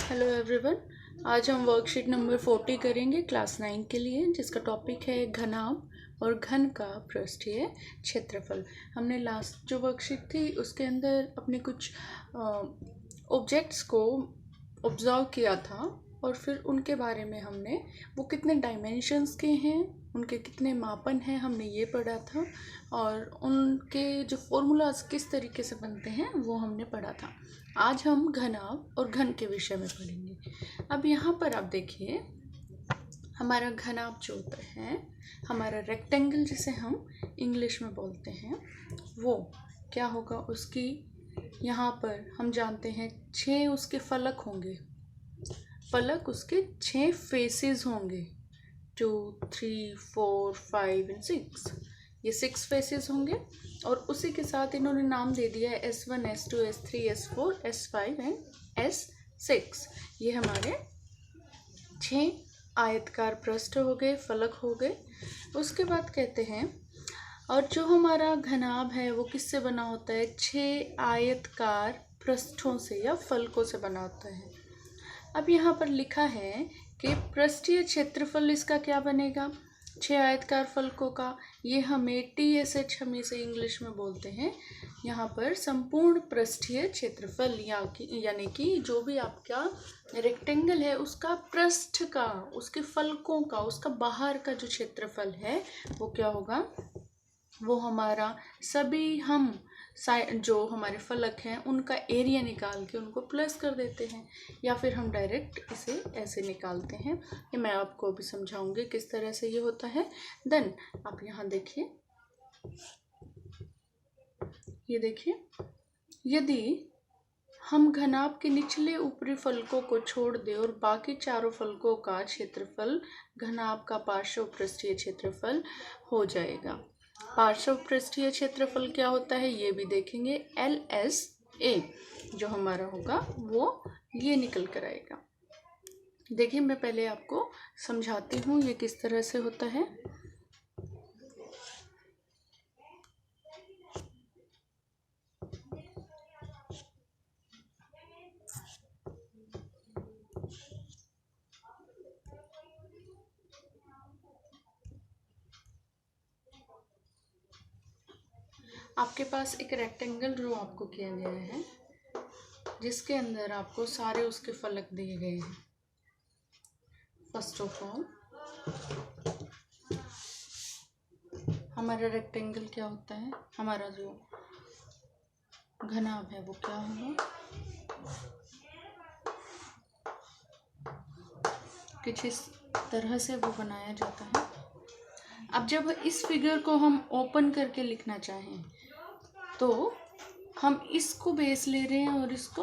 Hello everyone. आज हम worksheet number 40 करेंगे क्लास 9 के लिए, जिसका टॉपिक है घनाभ और घन का पृष्ठीय क्षेत्रफल। हमने लास्ट जो वर्कशीट थी उसके अंदर अपने कुछ ऑब्जेक्ट्स को ऑब्जर्व किया था और फिर उनके बारे में हमने वो कितने डायमेंशंस के हैं, उनके कितने मापन हैं, हमने ये पढ़ा था और उनके जो फॉर्मूलाज किस तरीके से बनते हैं वो हमने पढ़ा था। आज हम घनाभ और घन के विषय में पढ़ेंगे। अब यहाँ पर आप देखिए, हमारा घनाभ जो होता है, हमारा रेक्टेंगल जिसे हम इंग्लिश में बोलते हैं, वो क्या होगा, उसकी यहाँ पर हम जानते हैं 6 उसके फलक होंगे। फलक उसके 6 फेसेस होंगे, 2, 3, 4, 5 और 6। ये 6 फेसेस होंगे और उसी के साथ इन्होंने नाम दे दिया है S1, S2, S3, S4, S5 and S6। ये हमारे 6 आयतकार पृष्ठ हो गए, फलक हो गए। उसके बाद कहते हैं, और जो हमारा घनाभ है वो किससे बना होता है? 6 आयतकार पृष्ठों से या फलकों से बना होता है। अब यहाँ पर लिखा है कि पृष्ठीय क्षेत्रफल इसका क्या बनेगा? 6 आयतकार फलकों का, ये हमें TSH हम इसे इंग्लिश में बोलते हैं। यहाँ पर संपूर्ण पृष्ठीय क्षेत्रफल यानी कि जो भी आपका रेक्टेंगल है उसका पृष्ठ का, उसके फलकों का, उसका बाहर का जो क्षेत्रफल है वो क्या होगा? वो हमारा सभी हम जो हमारे फलक हैं उनका एरिया निकाल के उनको प्लस कर देते हैं, या फिर हम डायरेक्ट इसे ऐसे निकालते हैं। ये मैं आपको अभी समझाऊंगी किस तरह से ये होता है। देन आप यहाँ देखिए, ये देखिए, यदि हम घनाभ के निचले ऊपरी फलकों को छोड़ दें और बाकी चारों फलकों का क्षेत्रफल घनाभ का पार्श्व पृष्ठीय क्षेत्रफल हो जाएगा। पार्श्व पृष्ठीय क्षेत्रफल क्या होता है ये भी देखेंगे। LSA जो हमारा होगा वो ये निकल कर आएगा। देखिए, मैं पहले आपको समझाती हूँ ये किस तरह से होता है। आपके पास एक रेक्टेंगल ड्रॉ आपको किया गया है, जिसके अंदर आपको सारे उसके फलक दिए गए हैं। फर्स्ट ऑफ ऑल हमारा रेक्टेंगल क्या होता है, हमारा जो घनाभ है वो क्या होगा? कुछ इस तरह से वो बनाया जाता है। अब जब इस फिगर को हम ओपन करके लिखना चाहें तो हम इसको बेस ले रहे हैं और इसको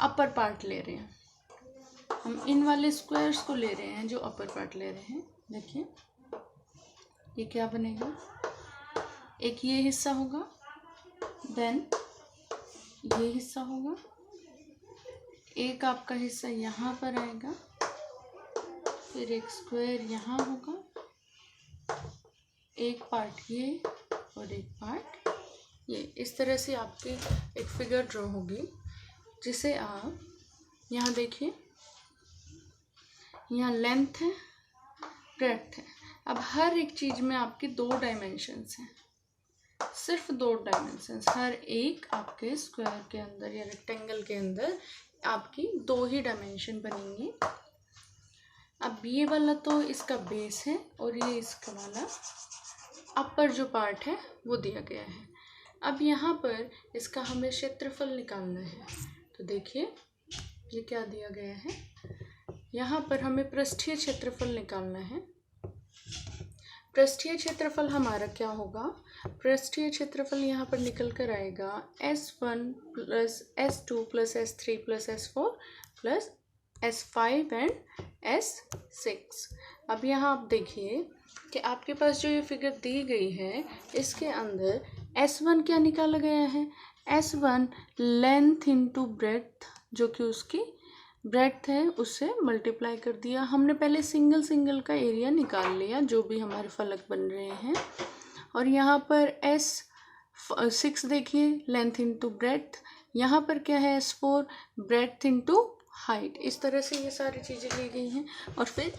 अपर पार्ट ले रहे हैं। हम इन वाले स्क्वायर्स को ले रहे हैं जो अपर पार्ट ले रहे हैं। देखिए, ये क्या बनेगा? एक ये हिस्सा होगा, देन ये हिस्सा होगा, एक आपका हिस्सा यहाँ पर आएगा, फिर एक स्क्वायर यहाँ होगा, एक पार्ट ये और एक पार्ट ये। इस तरह से आपकी एक फिगर ड्रॉ होगी, जिसे आप यहाँ देखिए, यहाँ लेंथ है, ब्रेड्थ है। अब हर एक चीज़ में आपकी 2 डायमेंशंस हैं, सिर्फ 2 डायमेंशंस। हर एक आपके स्क्वायर के अंदर या रेक्टेंगल के अंदर आपकी 2 ही डायमेंशन बनेंगी। अब ये वाला तो इसका बेस है और ये इसका वाला अपर जो पार्ट है वो दिया गया है। अब यहाँ पर इसका हमें क्षेत्रफल निकालना है। तो देखिए, ये क्या दिया गया है, यहाँ पर हमें पृष्ठीय क्षेत्रफल निकालना है। पृष्ठीय क्षेत्रफल हमारा क्या होगा? पृष्ठीय क्षेत्रफल यहाँ पर निकल कर आएगा S1 plus S2 plus S3 plus S4 plus S5 and S6। अब यहाँ आप देखिए कि आपके पास जो ये फिगर दी गई है इसके अंदर S1 क्या निकाला गया है? S1 लेंथ इंटू ब्रेड्थ, जो कि उसकी ब्रेड्थ है, उससे मल्टीप्लाई कर दिया। हमने पहले सिंगल का एरिया निकाल लिया जो भी हमारे फलक बन रहे हैं। और यहाँ पर S6 देखिए, लेंथ इंटू ब्रेड्थ। यहाँ पर क्या है? S4 breadth into height. इस तरह से ये सारी चीज़ें ली गई हैं और फिर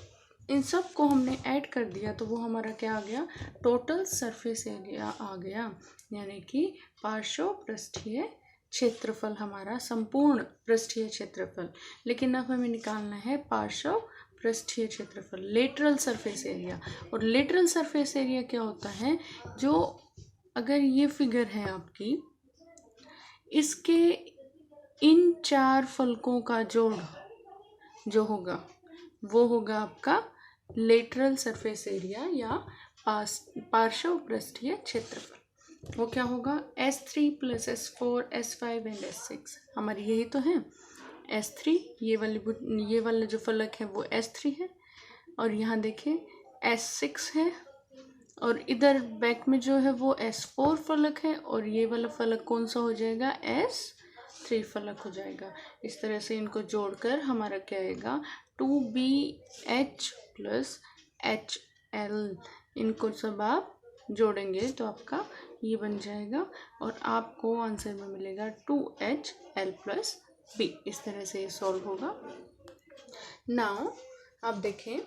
इन सब को हमने ऐड कर दिया तो वो हमारा क्या आ गया, टोटल सरफेस एरिया आ गया, यानी कि पार्श्व पृष्ठीय क्षेत्रफल हमारा संपूर्ण पृष्ठीय क्षेत्रफल। लेकिन अब हमें निकालना है पार्श्व पृष्ठीय क्षेत्रफल, लेटरल सरफेस एरिया। और लेटरल सरफेस एरिया क्या होता है, जो अगर ये फिगर है आपकी, इसके इन 4 फलकों का जोड़ जो होगा वो होगा आपका लेटरल सरफेस एरिया या पार्श्व पृष्ठीय क्षेत्रफल। वो क्या होगा, S3 + S4 S5 and S6, हमारी यही तो है S3। ये वाला जो फलक है वो S3 है, और यहाँ देखिए S6 है, और इधर बैक में जो है वो S4 फलक है, और ये वाला फलक कौन सा हो जाएगा, S3 फलक हो जाएगा। इस तरह से इनको जोड़कर हमारा क्या आएगा, 2BH + HL। इनको सब आप जोड़ेंगे तो आपका ये बन जाएगा, और आपको आंसर में मिलेगा 2HL + B। इस तरह से ये सॉल्व होगा। नाउ आप देखें,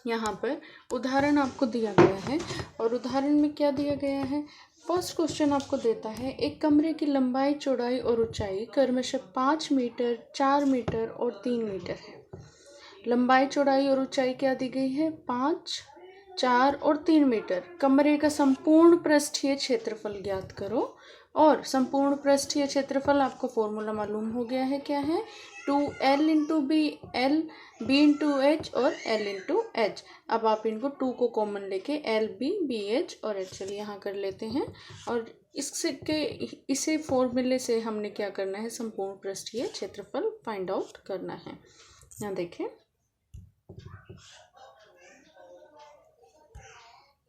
यहाँ पर उदाहरण आपको दिया गया है, और उदाहरण में क्या दिया गया है, फर्स्ट क्वेश्चन आपको देता है, एक कमरे की लंबाई, चौड़ाई और ऊंचाई क्रमशः 5 मीटर, 4 मीटर और 3 मीटर है। लंबाई, चौड़ाई और ऊंचाई क्या दी गई है, 5, 4 और 3 मीटर। कमरे का संपूर्ण पृष्ठीय क्षेत्रफल ज्ञात करो। और संपूर्ण पृष्ठीय क्षेत्रफल आपको फॉर्मूला मालूम हो गया है, क्या है, 2L × B, L B × H और L × H। अब आप इनको 2 को कॉमन लेके LB, BH और HL यहाँ कर लेते हैं, और इसे फॉर्मूले से हमने क्या करना है, संपूर्ण पृष्ठीय क्षेत्रफल फाइंड आउट करना है। यहाँ देखें,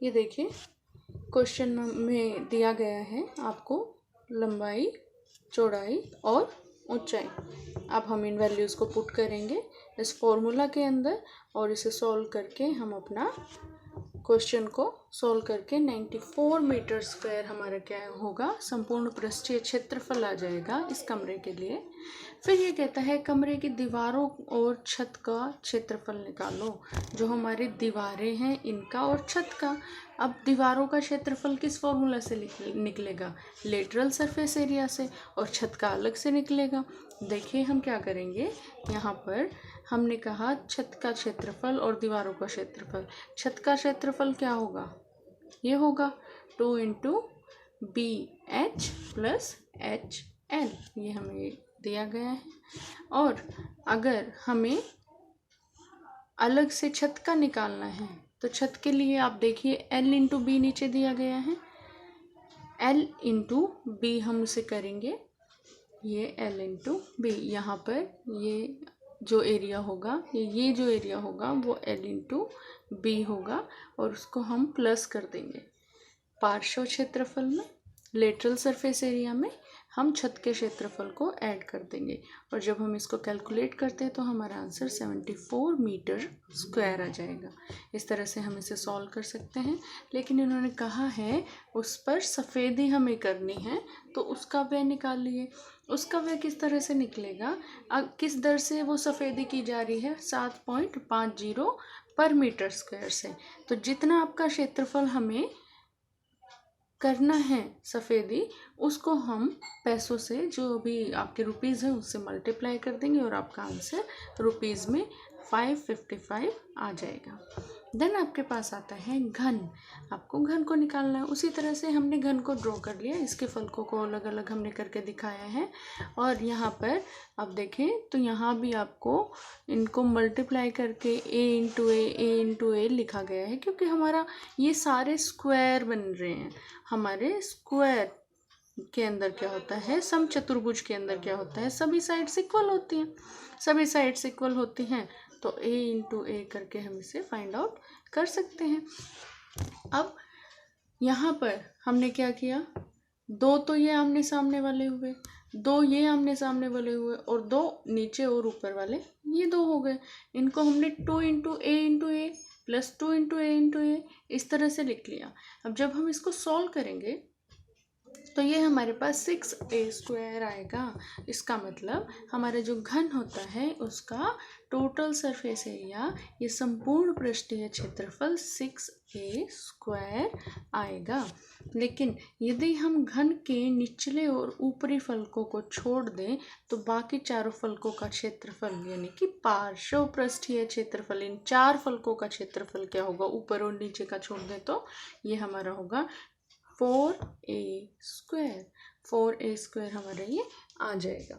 ये देखिए क्वेश्चन में दिया गया है आपको लंबाई, चौड़ाई और ऊंचाई। अब हम इन वैल्यूज़ को पुट करेंगे इस फॉर्मूला के अंदर, और इसे सॉल्व करके हम अपना क्वेश्चन को सॉल्व करके 94 मीटर स्क्वायर हमारा क्या होगा, संपूर्ण पृष्ठीय क्षेत्रफल आ जाएगा इस कमरे के लिए। फिर ये कहता है कमरे की दीवारों और छत का क्षेत्रफल निकालो। जो हमारी दीवारें हैं इनका और छत का। अब दीवारों का क्षेत्रफल किस फॉर्मूला से निकलेगा, लेटरल सरफेस एरिया से, और छत का अलग से निकलेगा। देखिए हम क्या करेंगे, यहाँ पर हमने कहा छत का क्षेत्रफल और दीवारों का क्षेत्रफल। छत का क्षेत्रफल क्या होगा, ये होगा 2 × BH + HL, ये हमें दिया गया है। और अगर हमें अलग से छत का निकालना है तो छत के लिए आप देखिए L × B नीचे दिया गया है, L × B हम उसे करेंगे, ये L × B। यहाँ पर ये जो एरिया होगा, ये जो एरिया होगा वो L × B होगा, और उसको हम प्लस कर देंगे पार्श्व क्षेत्रफल में, लेटरल सरफेस एरिया में हम छत के क्षेत्रफल को ऐड कर देंगे, और जब हम इसको कैलकुलेट करते हैं तो हमारा आंसर 74 मीटर स्क्वायर आ जाएगा। इस तरह से हम इसे सॉल्व कर सकते हैं। लेकिन इन्होंने कहा है उस पर सफ़ेदी हमें करनी है, तो उसका व्यय निकालिए। उसका व्यय किस तरह से निकलेगा, किस दर से वो सफ़ेदी की जा रही है, 7.50 पर मीटर स्क्वायर से। तो जितना आपका क्षेत्रफल हमें करना है सफ़ेदी, उसको हम पैसों से, जो भी आपके रुपीज़ है उससे मल्टीप्लाई कर देंगे, और आपका आंसर रुपीज़ में 555 आ जाएगा। देन आपके पास आता है घन। आपको घन को निकालना है। उसी तरह से हमने घन को ड्रॉ कर लिया, इसके फलकों को अलग अलग हमने करके दिखाया है। और यहाँ पर आप देखें तो यहाँ भी आपको इनको मल्टीप्लाई करके A × A लिखा गया है, क्योंकि हमारा ये सारे स्क्वायर बन रहे हैं। हमारे स्क्वायर के अंदर क्या होता है, समचतुर्भुज के अंदर क्या होता है, सभी साइड्स इक्वल होती हैं। सभी साइड्स इक्वल होती हैं तो A × A करके हम इसे फाइंड आउट कर सकते हैं। अब यहाँ पर हमने क्या किया, 2 तो ये आमने सामने वाले हुए, 2 ये आमने सामने वाले हुए, और 2 नीचे और ऊपर वाले, ये 2 हो गए। इनको हमने 2 × A × A + 2 × A × A इस तरह से लिख लिया। अब जब हम इसको सॉल्व करेंगे तो ये हमारे पास 6a² आएगा। इसका मतलब हमारा जो घन होता है उसका टोटल सरफेस एरिया, ये संपूर्ण पृष्ठीय क्षेत्रफल 6a² आएगा। लेकिन यदि हम घन के निचले और ऊपरी फलकों को छोड़ दें तो बाकी चारों फलकों का क्षेत्रफल यानी कि पार्श्व पृष्ठीय क्षेत्रफल, इन 4 फलकों का क्षेत्रफल क्या होगा, ऊपर और नीचे का छोड़ दें तो ये हमारा होगा 4a²। 4a² हमारा ये आ जाएगा।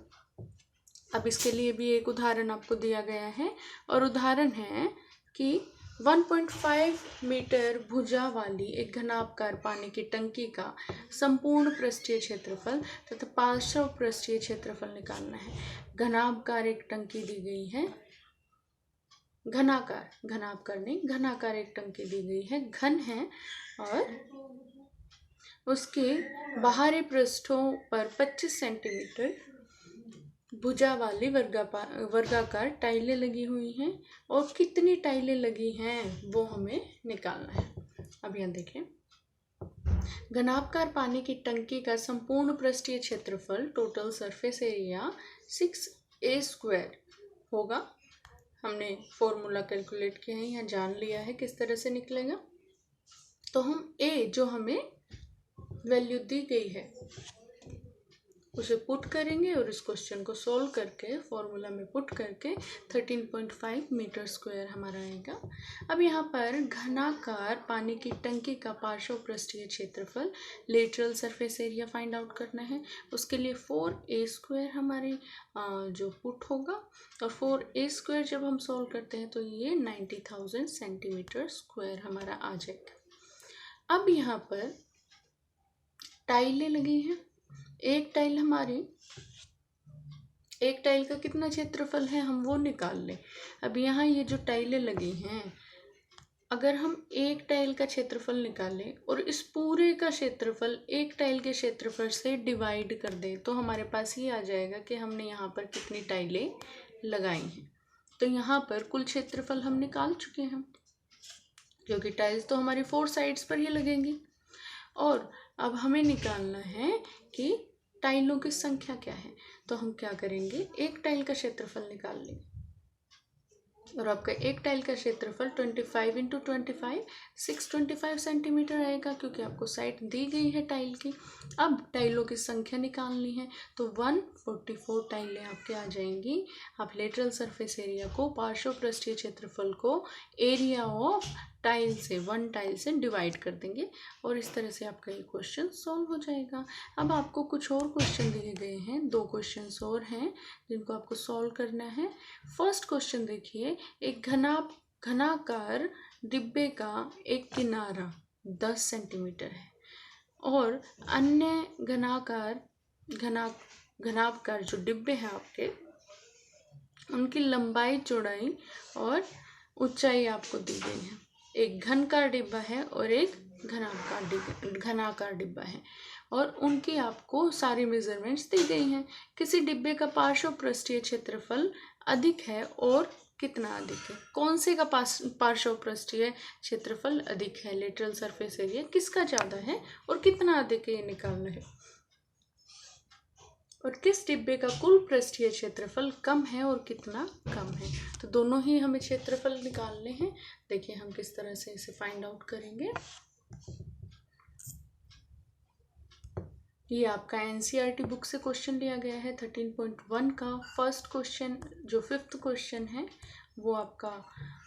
अब इसके लिए भी एक उदाहरण आपको दिया गया है और उदाहरण है कि 1.5 मीटर भुजा वाली एक घनाभकार पानी की टंकी का संपूर्ण पृष्ठीय क्षेत्रफल तथा पार्श्व पृष्ठीय क्षेत्रफल निकालना है। घनाभकार एक टंकी दी गई है, घनाभकार नहीं, घनाकार एक टंकी दी गई है, घन है और उसके बाहरी पृष्ठों पर 25 सेंटीमीटर भुजा वाली वर्गाकार टाइलें लगी हुई हैं और कितनी टाइलें लगी हैं वो हमें निकालना है। अब यहाँ देखें, घनाभकार पानी की टंकी का संपूर्ण पृष्ठीय क्षेत्रफल टोटल सरफेस एरिया 6a² होगा। हमने फॉर्मूला कैलकुलेट किया है, यहाँ जान लिया है किस तरह से निकलेगा। तो हम a जो हमें वैल्यू दी गई है उसे पुट करेंगे और इस क्वेश्चन को सॉल्व करके फॉर्मूला में पुट करके 13.5 मीटर स्क्वायर हमारा आएगा। अब यहाँ पर घनाकार पानी की टंकी का पार्श्व पृष्ठीय क्षेत्रफल lateral surface area find out करना है। उसके लिए 4a² हमारी जो पुट होगा और 4a² जब हम सॉल्व करते हैं तो ये 90,000 सेंटीमीटर स्क्वायर हमारा आ जाएगा। अब यहाँ पर टाइलें लगी हैं, एक टाइल का कितना क्षेत्रफल है हम वो निकाल लें। अब यहाँ ये जो टाइलें लगी हैं, अगर हम एक टाइल का क्षेत्रफल निकालें और इस पूरे का क्षेत्रफल एक टाइल के क्षेत्रफल से डिवाइड कर दें तो हमारे पास ये आ जाएगा कि हमने यहाँ पर कितनी टाइलें लगाई हैं। तो यहाँ पर कुल क्षेत्रफल हम निकाल चुके हैं क्योंकि टाइल्स तो हमारी 4 साइड्स पर ही लगेंगी। और अब हमें निकालना है कि टाइलों की संख्या क्या है। तो हम क्या करेंगे, एक टाइल का क्षेत्रफल निकाल लेंगे और आपका एक टाइल का क्षेत्रफल 25 × 25 625 सेंटीमीटर आएगा क्योंकि आपको साइड दी गई है टाइल की। अब टाइलों की संख्या निकालनी है तो 144 टाइलें आपके आ जाएंगी। आप लेटरल सरफेस एरिया को, पार्श्व पृष्ठीय क्षेत्रफल को एरिया ऑफ टाइल से, 1 टाइल से डिवाइड कर देंगे और इस तरह से आपका ये क्वेश्चन सॉल्व हो जाएगा। अब आपको कुछ और क्वेश्चन दिए गए हैं, 2 क्वेश्चंस और हैं जिनको आपको सॉल्व करना है। फर्स्ट क्वेश्चन देखिए, एक घनाकार डिब्बे का एक किनारा 10 सेंटीमीटर है और अन्य घनाभकार जो डिब्बे हैं आपके, उनकी लंबाई, चौड़ाई और ऊंचाई आपको दी गई है। एक घनकार डिब्बा है और एक घनाकार डिब्बा है और उनकी आपको सारी मेजरमेंट्स दी गई हैं। किसी डिब्बे का पार्श्व पृष्ठीय क्षेत्रफल अधिक है और कितना अधिक है, कौन से का पार्श्व पृष्ठीय क्षेत्रफल अधिक है, लेटरल सरफेस एरिया किसका ज़्यादा है और कितना अधिक है, ये निकालना है। और किस डिब्बे का कुल पृष्ठीय क्षेत्रफल कम है और कितना कम है। तो दोनों ही हमें क्षेत्रफल निकालने हैं। देखिए हम किस तरह से इसे फाइंड आउट करेंगे। ये आपका एनसीईआरटी बुक से क्वेश्चन लिया गया है 13.1 का फर्स्ट क्वेश्चन, जो 5th क्वेश्चन है वो आपका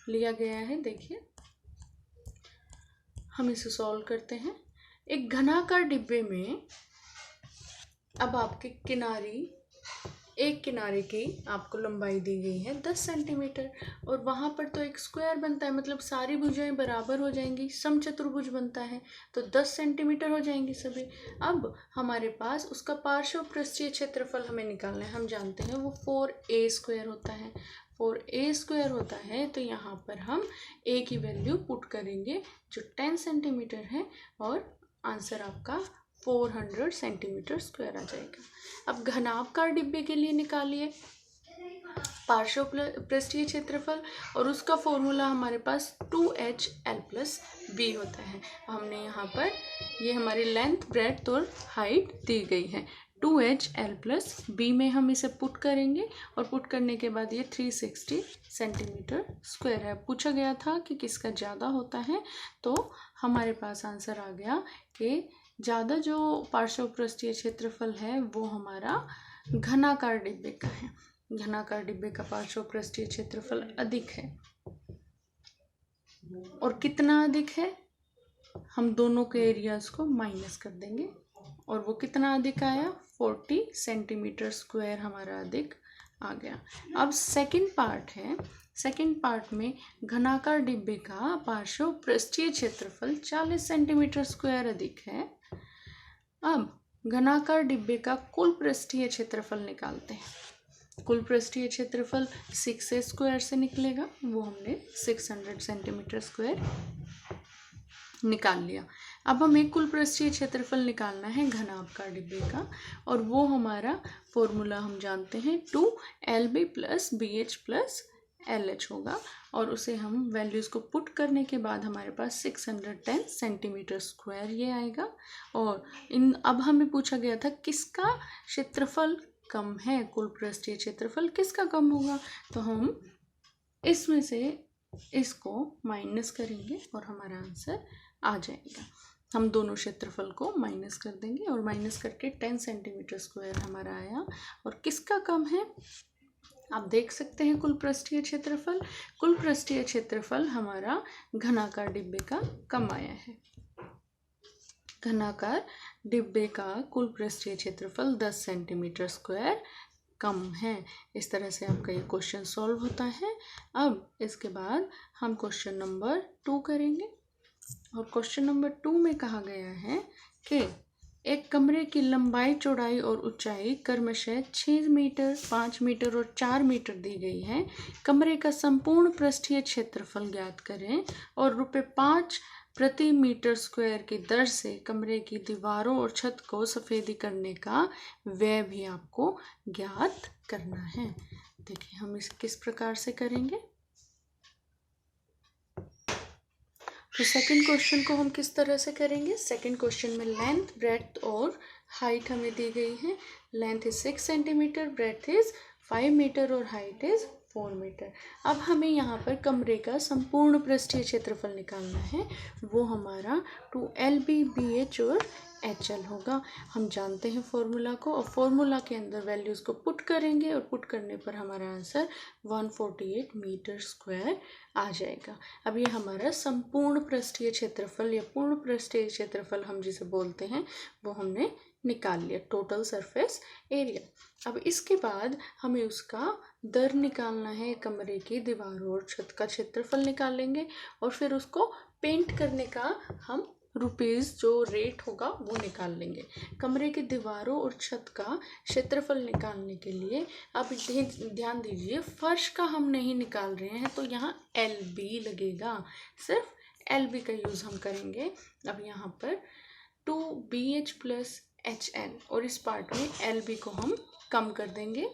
लिया गया है। देखिए हम इसे सॉल्व करते हैं। एक घनाकार डिब्बे में अब आपके एक किनारे की आपको लंबाई दी गई है 10 सेंटीमीटर और वहाँ पर तो एक स्क्वायर बनता है, मतलब सारी भुजाएं बराबर हो जाएंगी, समचतुर्भुज बनता है तो 10 सेंटीमीटर हो जाएंगी सभी। अब हमारे पास उसका पार्श्व पृष्ठीय क्षेत्रफल हमें निकालना है। हम जानते हैं वो 4a² होता है। 4a² होता है तो यहाँ पर हम a की वैल्यू पुट करेंगे जो 10 सेंटीमीटर है और आंसर आपका 400 सेंटीमीटर स्क्वायर आ जाएगा। अब घनाभकार डिब्बे के लिए निकालिए। पार्श्व पृष्ठीय क्षेत्रफल, और उसका फॉर्मूला हमारे पास 2HL+B होता है। हमने यहाँ पर ये हमारी लेंथ, ब्रेड्थ और हाइट दी गई है। 2HL+B में हम इसे पुट करेंगे और पुट करने के बाद ये 360 सेंटीमीटर स्क्वायर है। पूछा गया था कि किसका ज़्यादा होता है, तो हमारे पास आंसर आ गया कि ज़्यादा जो पार्श्व पृष्ठीय क्षेत्रफल है वो हमारा घनाकार डिब्बे का है। घनाकार डिब्बे का पार्श्व पृष्ठीय क्षेत्रफल अधिक है। और कितना अधिक है, हम दोनों के एरियाज को माइनस कर देंगे और वो कितना अधिक आया, 40 सेंटीमीटर स्क्वायर हमारा अधिक आ गया। अब सेकंड पार्ट है। सेकंड पार्ट में घनाकार डिब्बे का पार्श्व पृष्ठीय क्षेत्रफल 40 सेंटीमीटर स्क्वायर अधिक है। अब घनाकार डिब्बे का कुल पृष्ठीय क्षेत्रफल निकालते हैं। कुल पृष्ठीय क्षेत्रफल 6a स्क्वायर से निकलेगा, वो हमने 600 सेंटीमीटर स्क्वायर निकाल लिया। अब हमें कुल पृष्ठीय क्षेत्रफल निकालना है घनाकार डिब्बे का, और वो हमारा फॉर्मूला हम जानते हैं 2LB+BH+LH होगा, और उसे हम वैल्यूज़ को पुट करने के बाद हमारे पास 610 सेंटीमीटर स्क्वायर ये आएगा। और अब हमें पूछा गया था किसका क्षेत्रफल कम है, कुल पृष्ठीय क्षेत्रफल किसका कम होगा, तो हम इसमें से इसको माइनस करेंगे और हमारा आंसर आ जाएगा। हम दोनों क्षेत्रफल को माइनस कर देंगे और माइनस करके 10 सेंटीमीटर स्क्वायर हमारा आया। और किसका कम है, आप देख सकते हैं कुल पृष्ठीय क्षेत्रफल। कुल पृष्ठीय क्षेत्रफल हमारा घनाकार डिब्बे का कम आया है। घनाकार डिब्बे का कुल पृष्ठीय क्षेत्रफल 10 सेंटीमीटर स्क्वायर कम है। इस तरह से आपका ये क्वेश्चन सॉल्व होता है। अब इसके बाद हम क्वेश्चन नंबर 2 करेंगे, और क्वेश्चन नंबर 2 में कहा गया है कि एक कमरे की लंबाई, चौड़ाई और ऊंचाई क्रमशः 6 मीटर, 5 मीटर और 4 मीटर दी गई है। कमरे का संपूर्ण पृष्ठीय क्षेत्रफल ज्ञात करें और ₹5 प्रति मीटर स्क्वायर की दर से कमरे की दीवारों और छत को सफ़ेदी करने का व्यय भी आपको ज्ञात करना है। देखिए हम इसे किस प्रकार से करेंगे। तो सेकंड क्वेश्चन को हम किस तरह से करेंगे। सेकंड क्वेश्चन में लेंथ, ब्रेड्थ और हाइट हमें दी गई है। Length is 6 centimetre, breadth is 5 metre और हाइट इज 4 मीटर। अब हमें यहाँ पर कमरे का संपूर्ण पृष्ठीय क्षेत्रफल निकालना है, वो हमारा 2LB/BH और HL होगा। हम जानते हैं फॉर्मूला को, और फॉर्मूला के अंदर वैल्यूज़ को पुट करेंगे और पुट करने पर हमारा आंसर 148 मीटर स्क्वायर आ जाएगा। अब ये हमारा संपूर्ण पृष्ठीय क्षेत्रफल या पूर्ण पृष्ठीय क्षेत्रफल हम जिसे बोलते हैं वो हमने निकाल लिया, टोटल सरफेस एरिया। अब इसके बाद हमें उसका दर निकालना है, कमरे की दीवारों और छत का क्षेत्रफल निकालेंगे और फिर उसको पेंट करने का हम रुपीज़ जो रेट होगा वो निकाल लेंगे। कमरे की दीवारों और छत का क्षेत्रफल निकालने के लिए आप ध्यान दीजिए, फर्श का हम नहीं निकाल रहे हैं, तो यहाँ LB लगेगा, सिर्फ LB का यूज़ हम करेंगे। अब यहाँ पर 2BH+HL और इस पार्ट में LB को हम कम कर देंगे,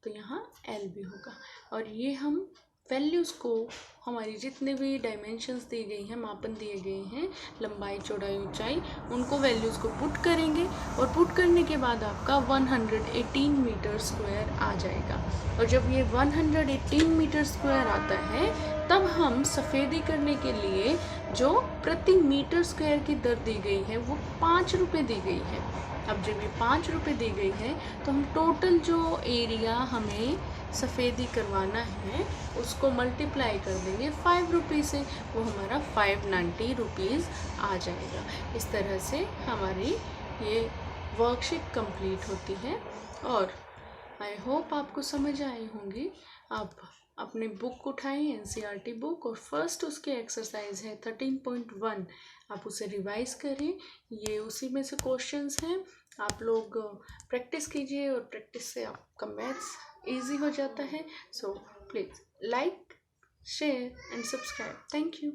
तो यहाँ LB होगा। और ये हम वैल्यूज़ को, हमारी जितने भी डायमेंशंस दी गई हैं, मापन दिए गए हैं, लंबाई, चौड़ाई, ऊंचाई, उनको वैल्यूज़ को पुट करेंगे और पुट करने के बाद आपका 118 मीटर स्क्वायर आ जाएगा। और जब ये 118 मीटर स्क्वायर आता है तब हम सफ़ेदी करने के लिए जो प्रति मीटर स्क्वायर की दर दी गई है वो 5 रुपये दी गई है। अब जब ये 5 रुपये दी गई है तो हम टोटल जो एरिया हमें सफ़ेदी करवाना है उसको मल्टीप्लाई कर देंगे 5 रुपये से, वो हमारा 590 रुपीज़ आ जाएगा। इस तरह से हमारी ये वर्कशीट कंप्लीट होती है। और आई होप आपको समझ आई होंगी। आप अपने बुक उठाएं, NCERT बुक, और फर्स्ट उसके एक्सरसाइज है 13.1, आप उसे रिवाइज़ करें। ये उसी में से क्वेश्चंस हैं, आप लोग प्रैक्टिस कीजिए और प्रैक्टिस से आपका मैथ्स इजी हो जाता है। So please like, share and subscribe. Thank you.